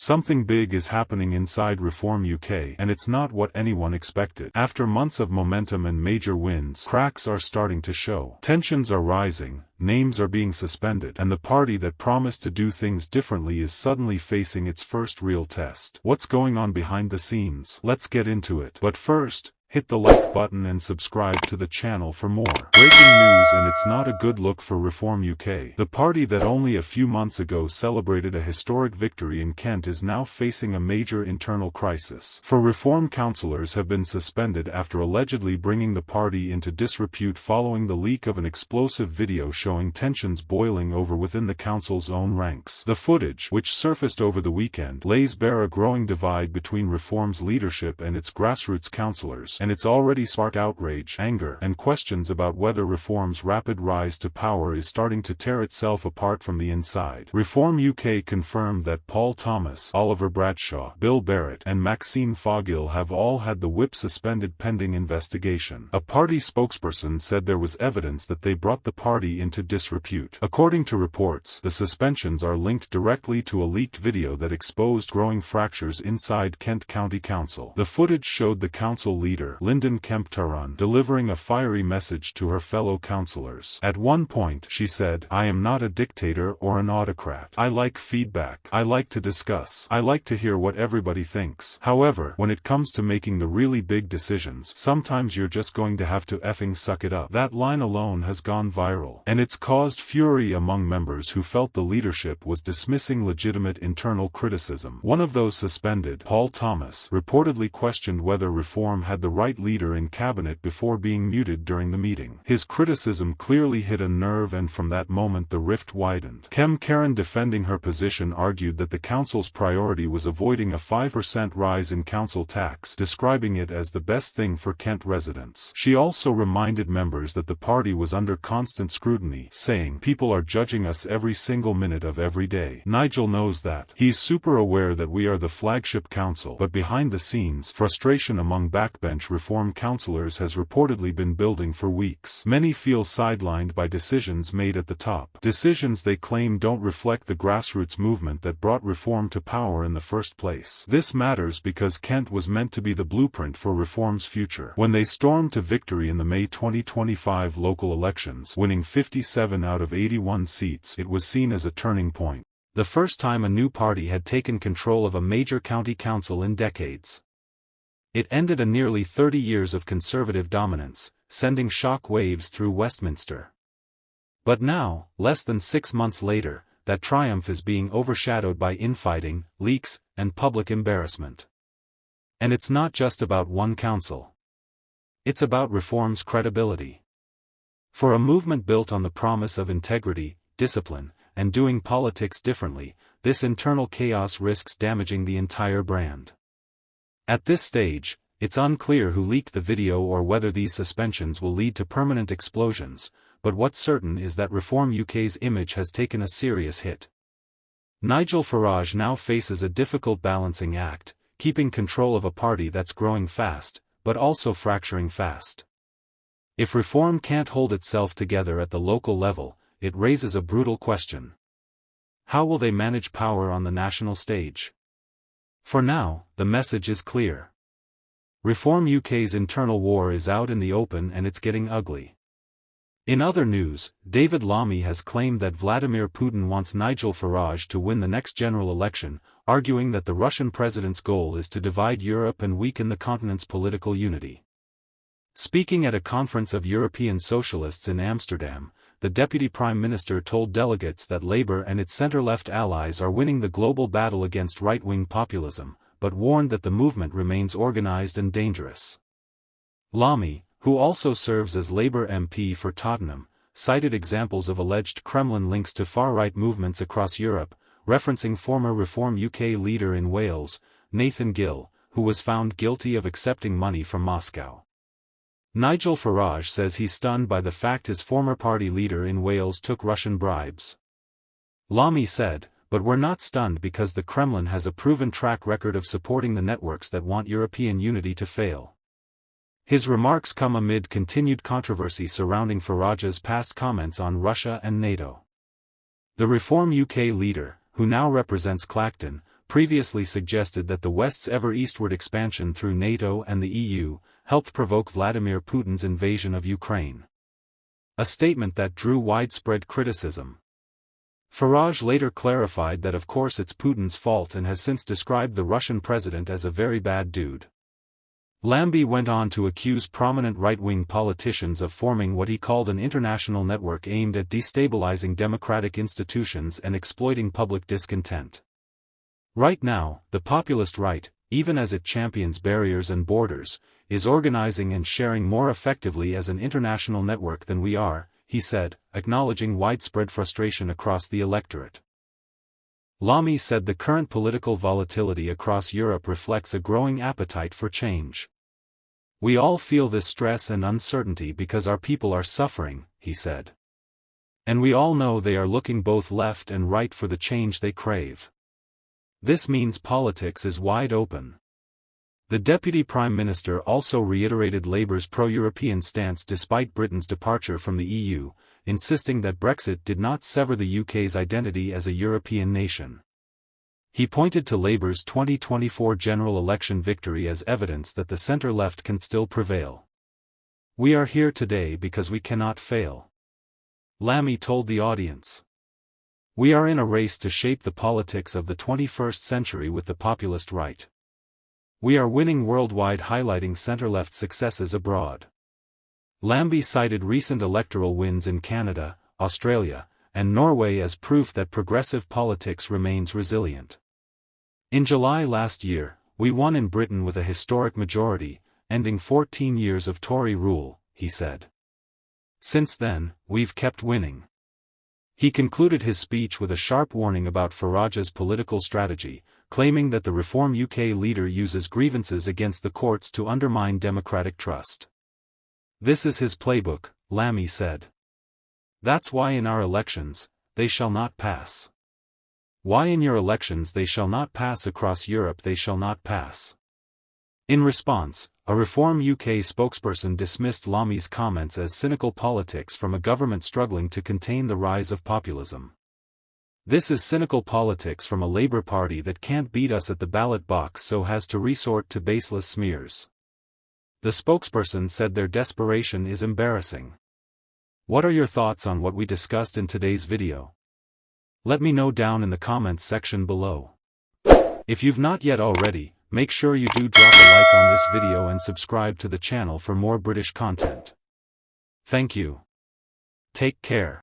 Something big is happening inside Reform UK, and it's not what anyone expected. After months of momentum and major wins, cracks are starting to show. Tensions are rising, names are being suspended, and the party that promised to do things differently is suddenly facing its first real test. What's going on behind the scenes? Let's get into it. But first, hit the like button and subscribe to the channel for more breaking news. And it's not a good look for Reform UK. The party that only a few months ago celebrated a historic victory in Kent is now facing a major internal crisis. For Reform councillors have been suspended after allegedly bringing the party into disrepute following the leak of an explosive video showing tensions boiling over within the council's own ranks. The footage, which surfaced over the weekend, lays bare a growing divide between Reform's leadership and its grassroots councillors, and it's already sparked outrage, anger, and questions about whether Reform's rapid rise to power is starting to tear itself apart from the inside. Reform UK confirmed that Paul Thomas, Oliver Bradshaw, Bill Barrett, and Maxine Foggill have all had the whip suspended pending investigation. A party spokesperson said there was evidence that they brought the party into disrepute. According to reports, the suspensions are linked directly to a leaked video that exposed growing fractures inside Kent County Council. The footage showed the council leader, Lyndon Kemptaran, delivering a fiery message to her fellow councillors. At one point, she said, "I am not a dictator or an autocrat. I like feedback. I like to discuss. I like to hear what everybody thinks. However, when it comes to making the really big decisions, sometimes you're just going to have to effing suck it up." That line alone has gone viral, and it's caused fury among members who felt the leadership was dismissing legitimate internal criticism. One of those suspended, Paul Thomas, reportedly questioned whether Reform had the right leader in cabinet before being muted during the meeting. His criticism clearly hit a nerve, and from that moment the rift widened. Karen, defending her position, argued that the council's priority was avoiding a 5% rise in council tax, describing it as the best thing for Kent residents. She also reminded members that the party was under constant scrutiny, saying, "People are judging us every single minute of every day. Nigel knows that. He's super aware that we are the flagship council." But behind the scenes, frustration among backbench Reform councillors has reportedly been building for weeks. Many feel sidelined by decisions made at the top. Decisions they claim don't reflect the grassroots movement that brought Reform to power in the first place. This matters because Kent was meant to be the blueprint for Reform's future. When they stormed to victory in the May 2025 local elections, winning 57 out of 81 seats, it was seen as a turning point. The first time a new party had taken control of a major county council in decades. It ended a nearly 30 years of conservative dominance, sending shock waves through Westminster. But now, less than 6 months later, that triumph is being overshadowed by infighting, leaks, and public embarrassment. And it's not just about one council. It's about Reform's credibility. For a movement built on the promise of integrity, discipline, and doing politics differently, this internal chaos risks damaging the entire brand. At this stage, it's unclear who leaked the video or whether these suspensions will lead to permanent explosions, but what's certain is that Reform UK's image has taken a serious hit. Nigel Farage now faces a difficult balancing act, keeping control of a party that's growing fast, but also fracturing fast. If Reform can't hold itself together at the local level, it raises a brutal question. How will they manage power on the national stage? For now, the message is clear. Reform UK's internal war is out in the open, and it's getting ugly. In other news, David Lammy has claimed that Vladimir Putin wants Nigel Farage to win the next general election, arguing that the Russian president's goal is to divide Europe and weaken the continent's political unity. Speaking at a conference of European socialists in Amsterdam, the Deputy Prime Minister told delegates that Labour and its centre-left allies are winning the global battle against right-wing populism, but warned that the movement remains organised and dangerous. Lammy, who also serves as Labour MP for Tottenham, cited examples of alleged Kremlin links to far-right movements across Europe, referencing former Reform UK leader in Wales, Nathan Gill, who was found guilty of accepting money from Moscow. Nigel Farage says he's stunned by the fact his former party leader in Wales took Russian bribes. Lammy said, "But we're not stunned because the Kremlin has a proven track record of supporting the networks that want European unity to fail." His remarks come amid continued controversy surrounding Farage's past comments on Russia and NATO. The Reform UK leader, who now represents Clacton, previously suggested that the West's ever-eastward expansion through NATO and the EU helped provoke Vladimir Putin's invasion of Ukraine. A statement that drew widespread criticism. Farage later clarified that of course it's Putin's fault and has since described the Russian president as a very bad dude. Lambie went on to accuse prominent right-wing politicians of forming what he called an international network aimed at destabilizing democratic institutions and exploiting public discontent. Right now, the populist right, even as it champions barriers and borders, is organizing and sharing more effectively as an international network than we are, he said, acknowledging widespread frustration across the electorate. Lamy said the current political volatility across Europe reflects a growing appetite for change. We all feel this stress and uncertainty because our people are suffering, he said. And we all know they are looking both left and right for the change they crave. This means politics is wide open. The Deputy Prime Minister also reiterated Labour's pro-European stance despite Britain's departure from the EU, insisting that Brexit did not sever the UK's identity as a European nation. He pointed to Labour's 2024 general election victory as evidence that the centre-left can still prevail. "We are here today because we cannot fail," Lamy told the audience. "We are in a race to shape the politics of the 21st century with the populist right. We are winning worldwide, highlighting centre-left successes abroad." Lambie cited recent electoral wins in Canada, Australia, and Norway as proof that progressive politics remains resilient. "In July last year, we won in Britain with a historic majority, ending 14 years of Tory rule," he said. "Since then, we've kept winning." He concluded his speech with a sharp warning about Farage's political strategy, claiming that the Reform UK leader uses grievances against the courts to undermine democratic trust. "This is his playbook," Lamy said. "That's why in our elections, they shall not pass. Why in your elections they shall not pass across Europe, they shall not pass." In response, a Reform UK spokesperson dismissed Lamy's comments as cynical politics from a government struggling to contain the rise of populism. "This is cynical politics from a Labour Party that can't beat us at the ballot box, so has to resort to baseless smears." The spokesperson said their desperation is embarrassing. What are your thoughts on what we discussed in today's video? Let me know down in the comments section below. If you've not yet already, make sure you do drop a like on this video and subscribe to the channel for more British content. Thank you. Take care.